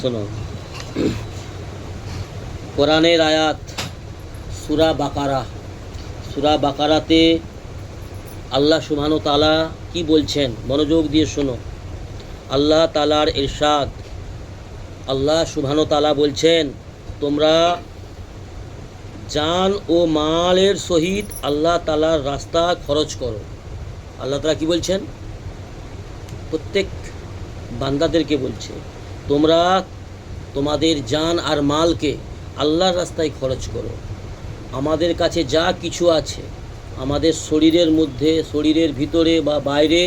শোনো, কোরআনের আয়াত সূরা বাকারা। সূরা বাকারাতে আল্লাহ সুবহানাহু তাআলা কি বলছেন মনোযোগ দিয়ে শোনো। আল্লাহ তাআলার ইরশাদ, আল্লাহ সুবহানাহু তাআলা বলছেন, তোমরা জান ও মালের সহিত আল্লাহ তাআলার রাস্তা খরচ করো। আল্লাহ তাআলা কি বলছেন? প্রত্যেক বান্দাদেরকে বলছে, তোমরা তোমাদের জান আর মালকে আল্লাহর রাস্তায় খরচ করো। আমাদের কাছে যা কিছু আছে, আমাদের শরীরের মধ্যে, শরীরের ভিতরে বা বাইরে,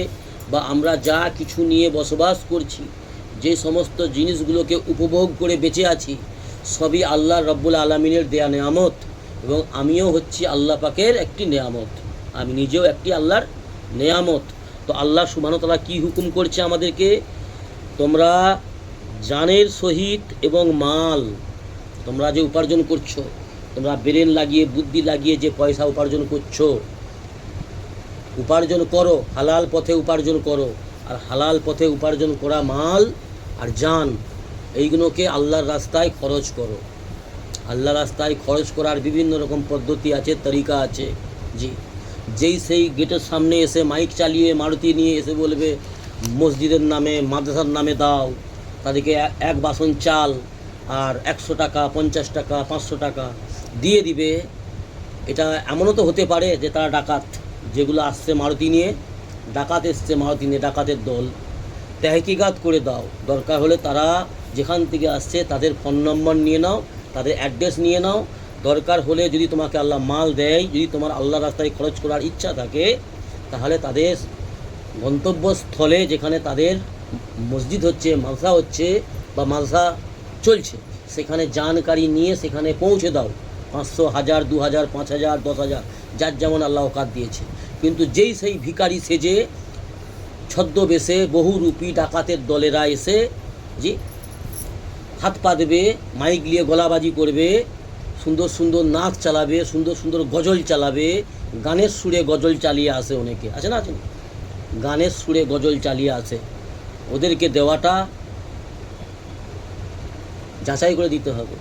বা আমরা যা কিছু নিয়ে বসবাস করছি, যে সমস্ত জিনিসগুলোকে উপভোগ করে বেঁচে আছি, সবই আল্লাহ রব্বুল আলামিনের দেয়া নেয়ামত। এবং আমিও হচ্ছি আল্লাহ পাকের একটি নেয়ামত, আমি নিজেও একটি আল্লাহর নেয়ামত। তো আল্লাহ সুবহানাহু ওয়া তাআলা কী হুকুম করছে আমাদেরকে? তোমরা জানের সহিত এবং মাল, তোমরা যে উপার্জন করছো, তোমরা ব্রেন লাগিয়ে, বুদ্ধি লাগিয়ে যে পয়সা উপার্জন করছো, উপার্জন করো, হালাল পথে উপার্জন করো। আর হালাল পথে উপার্জন করা মাল আর জান, এইগুলোকে আল্লাহর রাস্তায় খরচ করো। আল্লাহর রাস্তায় খরচ করার বিভিন্ন রকম পদ্ধতি আছে, তরিকা আছে। যেই সেই গেটের সামনে এসে মাইক চালিয়ে মারুতি নিয়ে এসে বলবে মসজিদের নামে, মাদ্রাসার নামে দাও, তাদেরকে এক বাসন চাল আর 100 টাকা, 50 টাকা, 500 টাকা দিয়ে দিবে। এটা এমনও তো হতে পারে যে তারা ডাকাত, যেগুলো আসছে মারুতি নিয়ে, ডাকাত এসছে মারুতি নিয়ে, ডাকাতের দল। তেহকিকাত করে দাও, দরকার হলে তারা যেখান থেকে আসছে তাদের ফোন নম্বর নিয়ে নাও, তাদের অ্যাড্রেস নিয়ে নাও। দরকার হলে যদি তোমাকে আল্লাহ মাল দেয়, যদি তোমার আল্লাহ রাস্তায় খরচ করার ইচ্ছা থাকে, তাহলে তাদের গন্তব্যস্থলে, যেখানে তাদের মসজিদ হচ্ছে, মাদ্রাসা হচ্ছে বা মাদ্রাসা চলছে, সেখানে জানকারি নিয়ে সেখানে পৌঁছে দাও। 500, 1000, 2000, 5000, 10,000, যার যেমন আল্লাহ ওকাত দিয়েছে। কিন্তু যেই সেই ভিখারি সেজে, ছদ্মবেশে, বহুরূপী ডাকাতের দলেরা এসে হাত পা দেবে, মাইক নিয়ে গলাবাজি করবে, সুন্দর সুন্দর নাচ চালাবে, সুন্দর সুন্দর গজল চালাবে, গানের সুরে গজল চালিয়ে আসে। অনেকে আছে না, আছে, গানের সুরে গজল চালিয়ে আসে। ওদেরকে দেওয়াটা যাচাই করে দিতে হবে,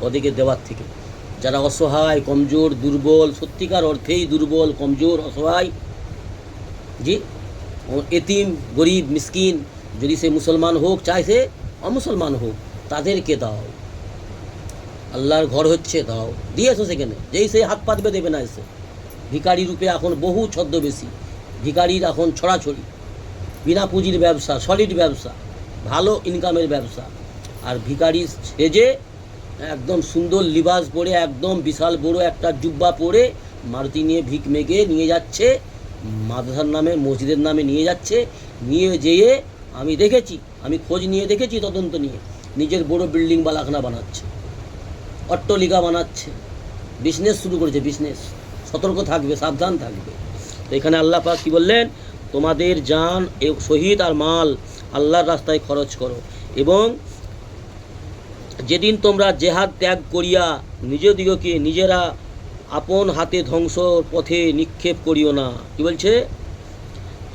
ওদেরকে দেওয়ার থেকে। যারা অসহায়, কমজোর, দুর্বল, সত্যিকার অর্থেই দুর্বল, কমজোর, অসহায়, এতিম, গরিব, মিসকিন, যদি সে মুসলমান হোক চাই সে অমুসলমান হোক, তাদেরকে দাও। আল্লাহর ঘর হচ্ছে, দাও, দিয়েছো সেখানে। যেই সে হাত পাতবে দেবে না এসে। ভিখারি রূপে এখন বহু ছদ্মবেশী, ভিখারির এখন ছড়াছড়ি, বিনা পুঁজির ব্যবসা, সলিড ব্যবসা, ভালো ইনকামের ব্যবসা। আর ভিখারি সেজে একদম সুন্দর লিবাস পরে, একদম বিশাল বড় একটা জুব্বা পরে মারুতি নিয়ে ভিক মেগে নিয়ে যাচ্ছে, মাদ্রাসার নামে, মসজিদের নামে নিয়ে যাচ্ছে। নিয়ে যেয়ে আমি দেখেছি, আমি খোঁজ নিয়ে দেখেছি, তদন্ত নিয়ে, নিজের বড় বিল্ডিং বালাখানা বানাচ্ছে, অট্টলিকা বানাচ্ছে, বিজনেস শুরু করেছে, বিজনেস। সতর্ক থাকবে, সাবধান থাকবে। তো এখানে আল্লাহ পাক কী বললেন? তোমাদের জান শহীদ আর মাল আল্লাহর রাস্তায় খরচ করো। এবং যেদিন তোমরা জেহাদ ত্যাগ করিয়া নিজদিগকে নিজেরা আপন হাতে ধ্বংস পথে নিক্ষেপ করিও না। কি বলছে?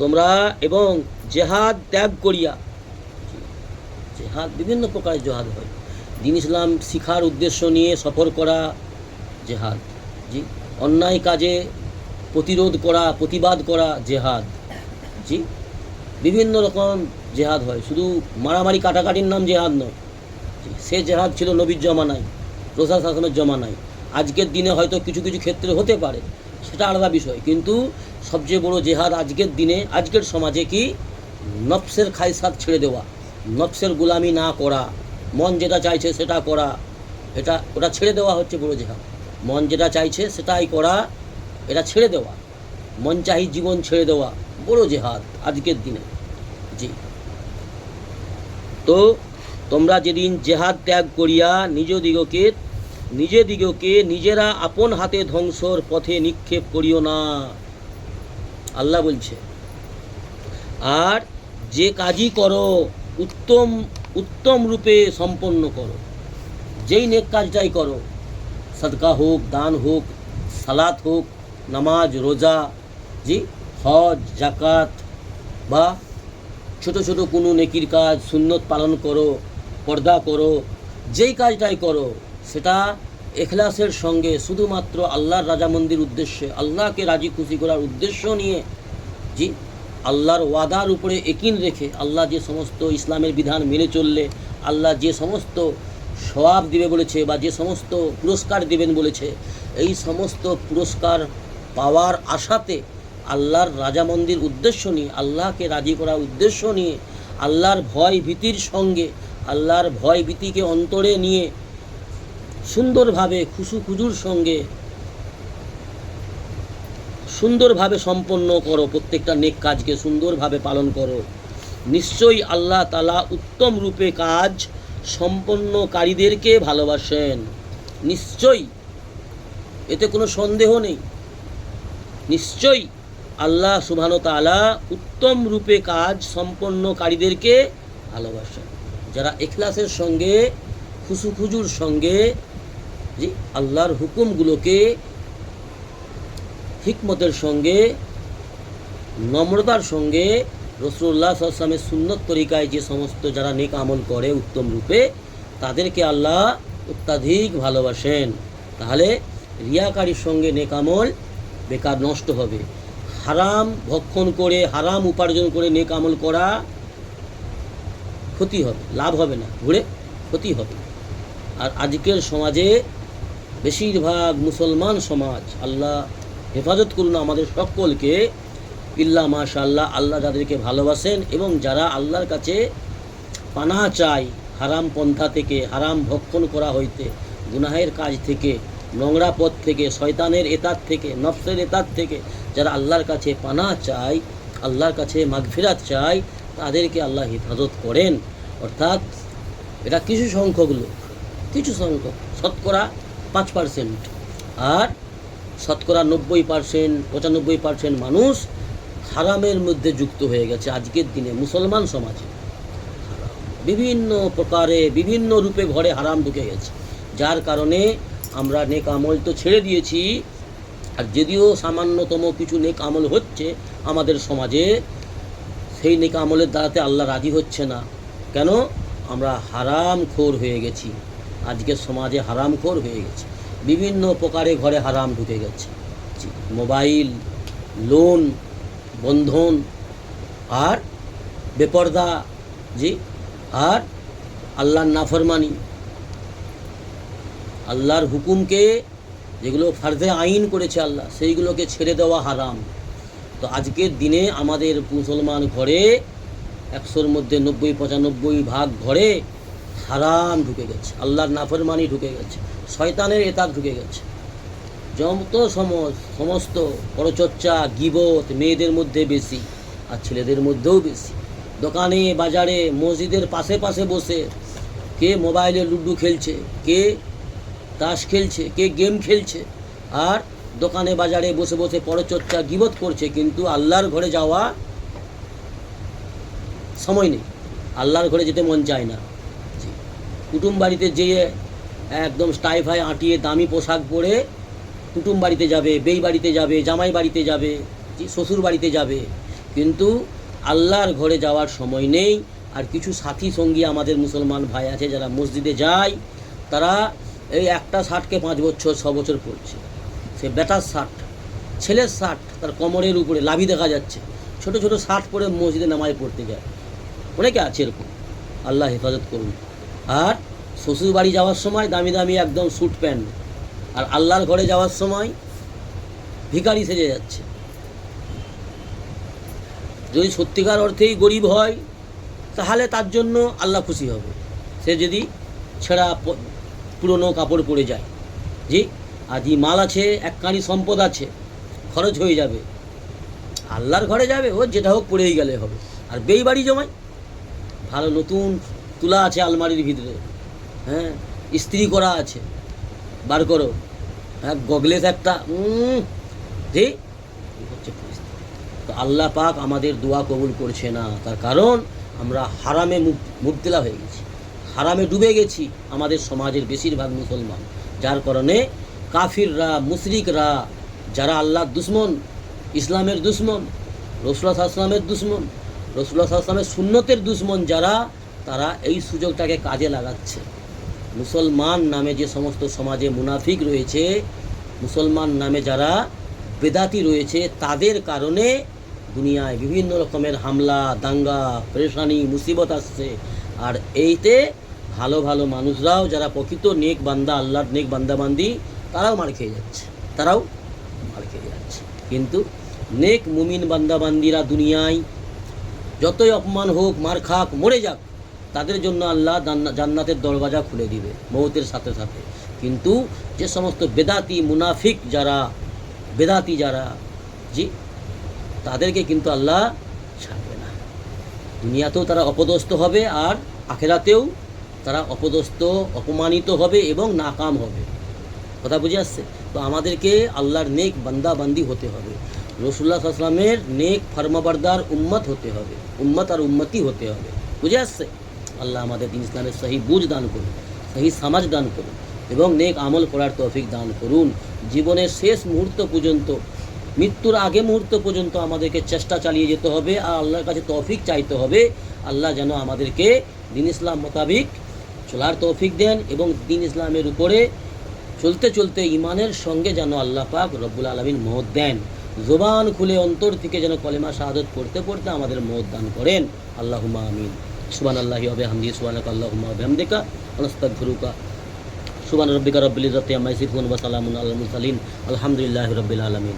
তোমরা এবং জেহাদ ত্যাগ করিয়া, জেহাদ বিভিন্ন প্রকারের জেহাদ হয়। দ্বীন ইসলাম শিখার উদ্দেশ্য নিয়ে সফর করা জেহাদ, অন্যায় কাজে প্রতিরোধ করা, প্রতিবাদ করা জেহাদ, বিভিন্ন রকম জেহাদ হয়। শুধু মারামারি কাটাকাটির নাম জেহাদ নয়। সে জেহাদ ছিল নবীর জমানায়, রসূল শাসনের জমানায়। আজকের দিনে হয়তো কিছু কিছু ক্ষেত্রে হতে পারে, সেটা আলাদা বিষয়। কিন্তু সবচেয়ে বড় জেহাদ আজকের দিনে, আজকের সমাজে কি? নফসের খায়সাত ছেড়ে দেওয়া, নফসের গোলামি না করা, মন যেটা চাইছে সেটা করা, ওটা ছেড়ে দেওয়া হচ্ছে বড় জেহাদ। মন যেটা চাইছে সেটাই করা, এটা ছেড়ে দেওয়া, মন চাহি জীবন ছেড়ে দেওয়া, বড় জেহাদ আজকের দিনে। তো তোমরা যেদিন জেহাদ ত্যাগ করিয়া নিজেদিগকে নিজেরা আপন হাতে ধ্বংসর পথে নিক্ষেপ করিও না, আল্লাহ বলছে। আর যে কাজই করো উত্তম রূপে সম্পন্ন করো। যেই নেক কাজটাই করো, সদকা হোক, দান হোক, সালাত হোক, নামাজ, রোজা, হজ, জাকাত, বা ছোট ছোট কোনো নেকির কাজ, সুন্নত পালন করো, পর্দা করো, যেই কাজটাই করো সেটা এখলাসের সঙ্গে শুধুমাত্র আল্লাহর রাজামন্দির উদ্দেশ্যে, আল্লাহকে রাজি খুশি করার উদ্দেশ্য নিয়ে, জি, আল্লাহর ওয়াদার উপরে একিন রেখে, আল্লাহ যে সমস্ত ইসলামের বিধান মেনে চললে আল্লাহ যে সমস্ত সওয়াব দিবে বলেছে বা যে সমস্ত পুরস্কার দেবেন বলেছে, এই সমস্ত পুরস্কার পাওয়ার আশাতে আল্লাহর রাজামন্দির উদ্দেশ্য নিয়ে, আল্লাহকে রাজি করার উদ্দেশ্য নিয়ে, আল্লাহর ভয় ভীতির সঙ্গে, আল্লাহর ভয় ভীতিকে অন্তরে নিয়ে সুন্দরভাবে খুজুর সঙ্গে সুন্দরভাবে সম্পন্ন করো, প্রত্যেকটা নেক কাজকে সুন্দরভাবে পালন করো। নিশ্চয়ই আল্লাহ তাআলা উত্তম রূপে কাজ সম্পন্নকারীদেরকে ভালোবাসেন। নিশ্চয়ই, এতে কোনো সন্দেহ নেই। নিশ্চয়ই আল্লাহ সুবহানাহু ওয়া তাআলা উত্তম রূপে কাজ সম্পন্নকারীদেরকে ভালোবাসেন, যারা ইখলাসের সঙ্গে খুজুর সঙ্গে, জি, আল্লাহর হুকুমগুলোকে হিকমতের সঙ্গে, নম্রতার সঙ্গে, রাসূলুল্লাহ সাল্লাল্লাহু আলাইহি ওয়াসাল্লামের সুন্নত তরিকায় যে সমস্ত যারা নেক আমল করে উত্তম রূপে, তাদেরকে আল্লাহ অত্যাধিক ভালোবাসেন। তাহলে রিয়াকারীর সঙ্গে নেক আমল বেকার নষ্ট হবে। হারাম ভক্ষণ করে, হারাম উপার্জন করে নেক আমল করা ক্ষতি হবে, লাভ হবে না, ঘুরে ক্ষতি হবে। আর আজকের সমাজে বেশিরভাগ মুসলমান সমাজ, আল্লাহ হেফাজত করুন আমাদের সকলকে, ইল্লা মাশাআল্লাহ, আল্লাহ যাদেরকে ভালোবাসেন এবং যারা আল্লাহর কাছে পানাহ চায় হারাম পন্থা থেকে, হারাম ভক্ষণ করা হইতে, গুনাহের কাজ থেকে, নোংরা পথ থেকে, শয়তানের এতাত থেকে, নফসের এতাত থেকে যারা আল্লাহর কাছে পানাহ চায়, আল্লাহর কাছে মাগফিরাত চায়, তাদেরকে আল্লাহ হেফাজত করেন। অর্থাৎ এটা কিছু সংখ্যক লোক, কিছু সংখ্যক, শতকরা 5%, আর শতকরা 90%, 95% মানুষ হারামের মধ্যে যুক্ত হয়ে গেছে আজকের দিনে মুসলমান সমাজে। বিভিন্ন প্রকারে, বিভিন্ন রূপে ঘরে হারাম ঢুকে গেছে, যার কারণে আমরা নেক আমল তো ছেড়ে দিয়েছি। আর যদিও সামান্যতম কিছু নেক আমল হচ্ছে আমাদের সমাজে, সেই নেক আমলের দ্বারাতে আল্লাহ রাজি হচ্ছে না। কেন? আমরা হারামখোর হয়ে গেছি, আজকের সমাজে হারামখোর হয়ে গেছে, বিভিন্ন প্রকারে ঘরে হারাম ঢুকে গেছে। মোবাইল, লোন, বন্ধন, আর বেপরদা, জি, আর আল্লাহর নাফরমানি, আল্লাহর হুকুমকে যেগুলো ফার্জে আইন করেছে আল্লাহ, সেইগুলোকে ছেড়ে দেওয়া হারাম। তো আজকের দিনে আমাদের মুসলমান ঘরে 100-র মধ্যে 90-95 ঘরে হারাম ঢুকে গেছে, আল্লাহর নাফরমানি ঢুকে গেছে, শয়তানের এতাত ঢুকে গেছে। যত সমস্ত পরচর্চা, গীবত মেয়েদের মধ্যে বেশি, আর ছেলেদের মধ্যেও বেশি। দোকানে, বাজারে, মসজিদের পাশে পাশে বসে কে মোবাইলে লুডো খেলছে, কে তাস খেলছে, কে গেম খেলছে, আর দোকানে বাজারে বসে বসে পরচর্চা, গীবত করছে, কিন্তু আল্লাহর ঘরে যাওয়া সময় নেই, আল্লাহর ঘরে যেতে মন চায় না। কুটুম বাড়িতে যেয়ে একদম স্টাইফাই আঁটিয়ে দামি পোশাক পরে কুটুম বাড়িতে যাবে, বেই বাড়িতে যাবে, জামাই বাড়িতে যাবে, শ্বশুর বাড়িতে যাবে, কিন্তু আল্লাহর ঘরে যাওয়ার সময় নেই। আর কিছু সাথী সঙ্গী আমাদের মুসলমান ভাই আছে যারা মসজিদে যায়, তারা এই একটা শার্টকে 5 বছর 6 বছর পরছে। সে বেটার শার্ট, ছেলের শার্ট, তার কোমরের উপরে লাভি দেখা যাচ্ছে, ছোট ছোট শার্ট পরে মসজিদে নামাজ পড়তে যায়, অনেকে আছে এরকম, আল্লাহ হেফাজত করুন। আর শ্বশুর বাড়ি যাওয়ার সময় দামি দামি একদম স্যুট প্যান্ট, আর আল্লাহর ঘরে যাওয়ার সময় ভিখারি সেজে যাচ্ছে। যদি সত্যিকার অর্থেই গরিব হয় তাহলে তার জন্য আল্লাহ খুশি হবে, সে যদি ছেঁড়া পুরনো কাপড় পরে যায়, জি। আর যে মাল আছে, একখানি সম্পদ আছে, খরচ হয়ে যাবে, আল্লাহর ঘরে যাবে, ও যেটা হোক পড়েই গেলে হবে। আর বেই বাড়ি জমায়, ভালো নতুন তুলা আছে আলমারির ভিতরে, হ্যাঁ, ইস্ত্রি করা আছে, বার করো, হ্যাঁ, গগলেস একটা, জি, হচ্ছে পরিস্থিতি। তো আল্লাহ পাক আমাদের দোয়া কবুল করছে না, তার কারণ আমরা হারামে মুবতলা হয়ে গেছি, হারামে ডুবে গেছি আমাদের সমাজের বেশিরভাগ মুসলমান। যার কারণে কাফিররা, মুশরিকরা, যারা আল্লাহর দুশ্মন, ইসলামের দুশ্মন, রাসূলুল্লাহ সাল্লাল্লাহু আলাইহি ওয়াসাল্লামের দুশ্মন, রাসূলুল্লাহ সাল্লাল্লাহু আলাইহি ওয়াসাল্লামের সুন্নতের দুশ্মন, যারা তারা এই সুযোগটাকে কাজে লাগাচ্ছে। মুসলমান নামে যে সমস্ত সমাজে মুনাফিক রয়েছে, মুসলমান নামে যারা বেদাতি রয়েছে, তাদের কারণে দুনিয়ায় বিভিন্ন রকমের হামলা, দাঙ্গা, পেরেশানি, মুসিবত আসছে। আর এইতে ভালো ভালো মানুষরাও যারা প্রকৃত নেক বান্দা, আল্লাহর নেক বান্দাবান্দি, তারাও মার খেয়ে যাচ্ছে, তারাও মার খেয়ে যাচ্ছে। কিন্তু নেক মুমিন বান্দাবান্দিরা দুনিয়ায় যতই অপমান হোক, মার খাক, মরে যাক, তাদের জন্য আল্লাহ জান্নাতের দরওয়াজা খুলে দিবে মৌতের সাথে সাথে। কিন্তু যে সমস্ত বেদাতি মুনাফিক যারা, বেদাতি যারা, জি, তাদেরকে কিন্তু আল্লাহ ছাড়বে না। দুনিয়াতেও তারা অপদস্থ হবে, আর আখেরাতেও তারা অপদস্থ, অপমানিত হবে এবং নাকাম হবে। কথা বুঝে আসছে? তো আমাদেরকে আল্লাহর নেক বান্দাবান্দি হতে হবে, রাসূলুল্লাহ সাল্লাল্লাহু আলাইহি ওয়াসাল্লামের নেক ফরমাবরদার উম্মত হতে হবে, উম্মত আর উম্মতি হতে হবে। বুঝে আসছে? আল্লাহ আমাদের দিন ইসলামের সহি বুঝ দান করুন, সহি সমাজ দান করুন এবং নেক আমল করার তৌফিক দান করুন। জীবনের শেষ মুহূর্ত পর্যন্ত, মৃত্যুর আগে মুহূর্ত পর্যন্ত আমাদেরকে চেষ্টা চালিয়ে যেতে হবে আর আল্লাহর কাছে তৌফিক চাইতে হবে। আল্লাহ যেন আমাদেরকে দিন ইসলাম মোতাবিক চলার তৌফিক দেন এবং দিন ইসলামের উপরে চলতে চলতে ইমানের সঙ্গে যেন আল্লাহ পাক রব্বুল আলামিন মওত দেন। জবান খুলে অন্তর থেকে যেন কলেমা শাহাদত পড়তে পড়তে আমাদের মওত দান করেন। আল্লাহুম্মা আমিন। সুবহানাল্লাহি ওয়া বিহামদিহি, সুবহানাকা আল্লাহুম্মা ওয়া বিহামদিকা, ওয়া নাস্তাগফিরুকা। সুবহান রাব্বিকা রাব্বিল ইজ্জাতি আম্মা ইয়াসিফুন ওয়া সালামুন আলাল মুরসালিন, আলহামদুলিল্লাহি রাব্বিল আলামিন।